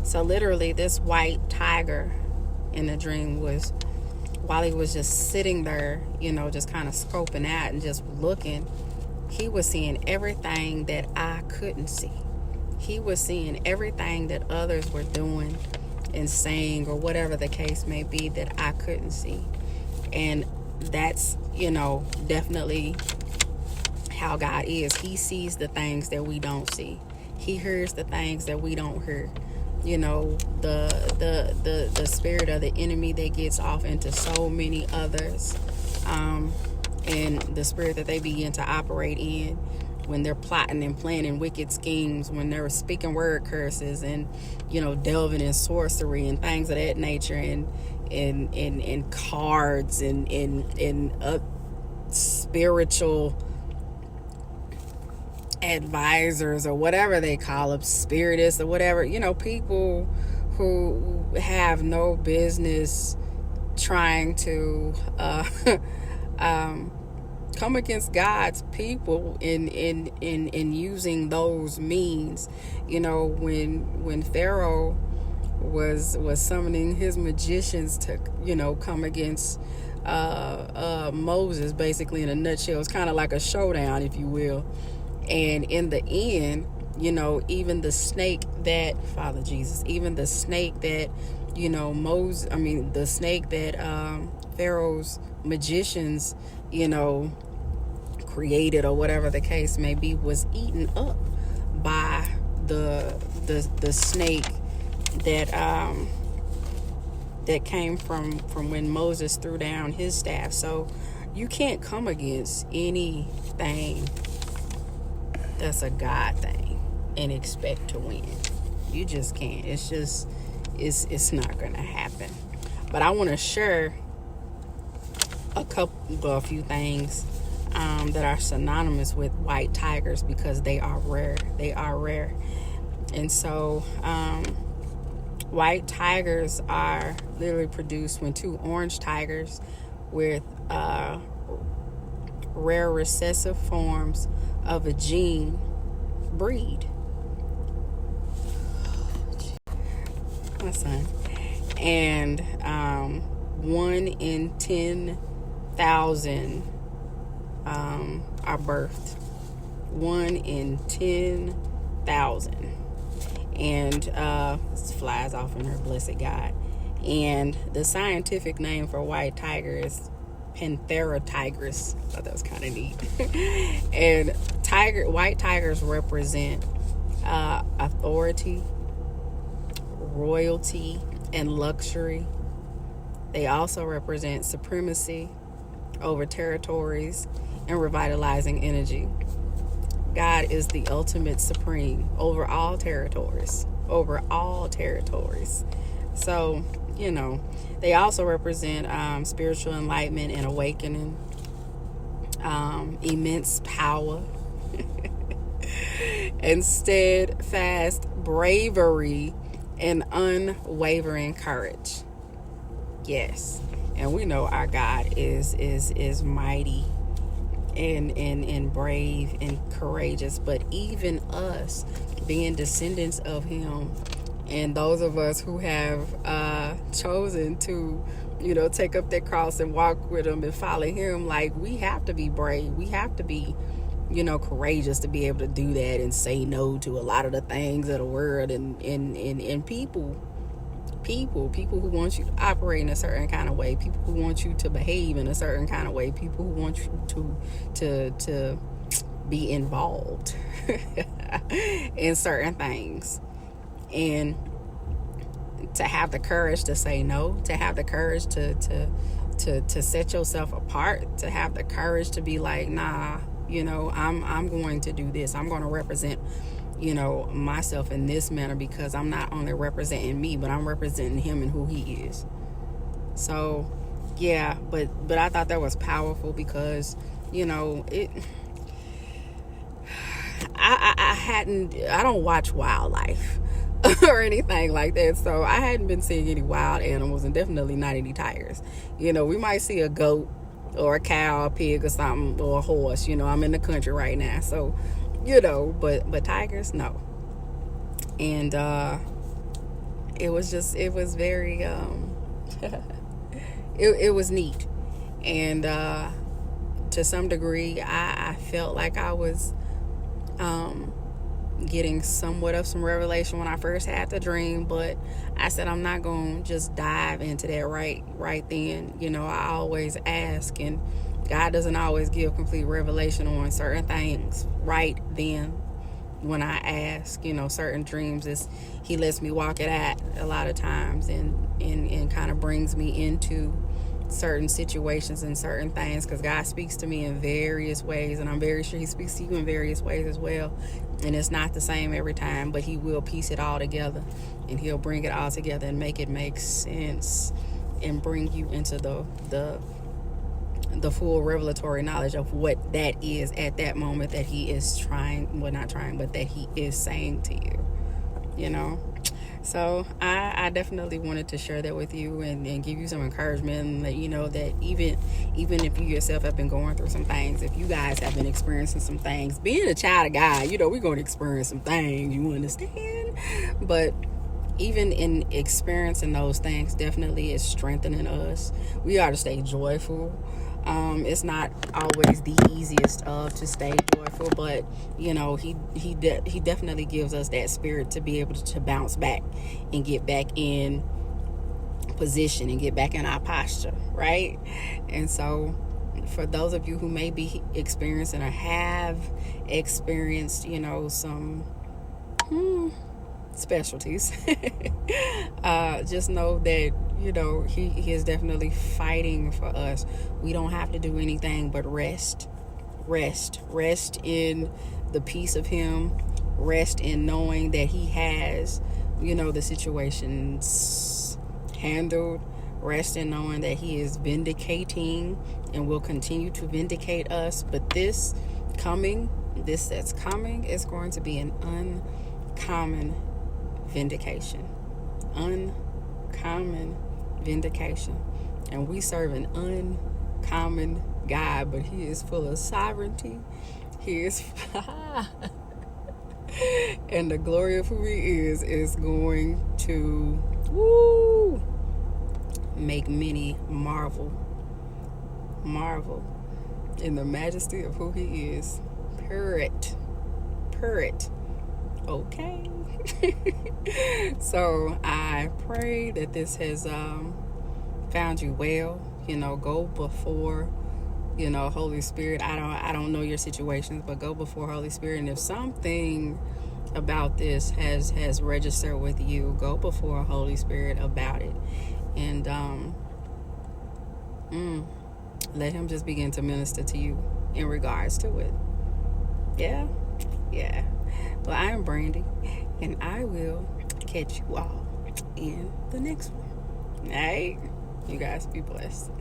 So literally, this white tiger in the dream was, while he was just sitting there, just kind of scoping out and just looking, he was seeing everything that I couldn't see. He was seeing everything that others were doing and saying, or whatever the case may be, that I couldn't see. And that's, definitely how God is. He sees the things that we don't see. He hears the things that we don't hear. The spirit of the enemy that gets off into so many others, and the spirit that they begin to operate in when they're plotting and planning wicked schemes, when they're speaking word curses and delving in sorcery and things of that nature, and cards and spiritual advisors, or whatever they call them, spiritists, or whatever, people who have no business trying to come against God's people in using those means. When Pharaoh was summoning his magicians to come against Moses, basically, in a nutshell, it's kind of like a showdown, if you will. And in the end, even the snake that the snake that Pharaoh's magicians, created, or whatever the case may be, was eaten up by the snake that came from when Moses threw down his staff. So you can't come against anything that's a God thing and expect to win. You just can't. It's not gonna happen. But I want to share a few things that are synonymous with white tigers, because they are rare. And so white tigers are literally produced when two orange tigers with rare recessive forms of a gene breed. My son. And 1 in 10,000 are birthed. 1 in 10,000. And this flies off in her blessed God. And the scientific name for white tiger is Panthera tigris. I thought that was kind of neat. And white tigers represent authority, royalty, and luxury. They also represent supremacy over territories and revitalizing energy. God is the ultimate supreme over all territories. So, they also represent spiritual enlightenment and awakening, immense power, and steadfast bravery and unwavering courage. Yes, and we know our God is mighty and brave and courageous. But even us, being descendants of Him, and those of us who have chosen to, take up that cross and walk with Him and follow Him, like, we have to be brave. We have to be, courageous to be able to do that and say no to a lot of the things of the world and people who want you to operate in a certain kind of way, people who want you to behave in a certain kind of way, people who want you to be involved in certain things. And to have the courage to say no, to have the courage to set yourself apart, to have the courage to be like, nah, I'm going to do this. I'm going to represent, myself in this manner, because I'm not only representing me, but I'm representing Him and who He is. So, yeah, but I thought that was powerful, because, I don't watch wildlife or anything like that, so I hadn't been seeing any wild animals, and definitely not any tigers. We might see a goat or a cow, a pig or something, or a horse. I'm in the country right now, so but tigers, no. And it was very it was neat. And to some degree, I felt like I was getting somewhat of some revelation when I first had the dream, but I said I'm not going to just dive into that right then. I always ask, and God doesn't always give complete revelation on certain things right then when I ask. Certain dreams he lets me walk it out a lot of times, and kind of brings me into certain situations and certain things, because God speaks to me in various ways, and I'm very sure he speaks to you in various ways as well. And it's not the same every time, but he will piece it all together, and he'll bring it all together and make it make sense, and bring you into the full revelatory knowledge of what that is at that moment that he is not trying, but that he is saying to you. So I definitely wanted to share that with you, and give you some encouragement, and let you know that even if you yourself have been going through some things, if you guys have been experiencing some things, being a child of God, we're going to experience some things, you understand? But even in experiencing those things, definitely is strengthening us. We are to stay joyful. It's not always the easiest to stay joyful, but he definitely gives us that spirit to be able to bounce back and get back in position and get back in our posture, right? And so for those of you who may be experiencing or have experienced some specialties, just know that he is definitely fighting for us. We don't have to do anything but rest in the peace of him, rest in knowing that he has the situations handled, rest in knowing that he is vindicating and will continue to vindicate us. But this that's coming is going to be an uncommon vindication. Uncommon vindication. And we serve an uncommon God, but he is full of sovereignty. He is and the glory of who he is going to make many marvel in the majesty of who he is. Purrit. Okay. So I pray that this has found you well. Go before Holy Spirit. I don't know your situations, but go before Holy Spirit, and if something about this has registered with you, go before Holy Spirit about it, and let him just begin to minister to you in regards to it. Yeah. Well, I am Brandy, and I will catch you all in the next one. All right, you guys be blessed.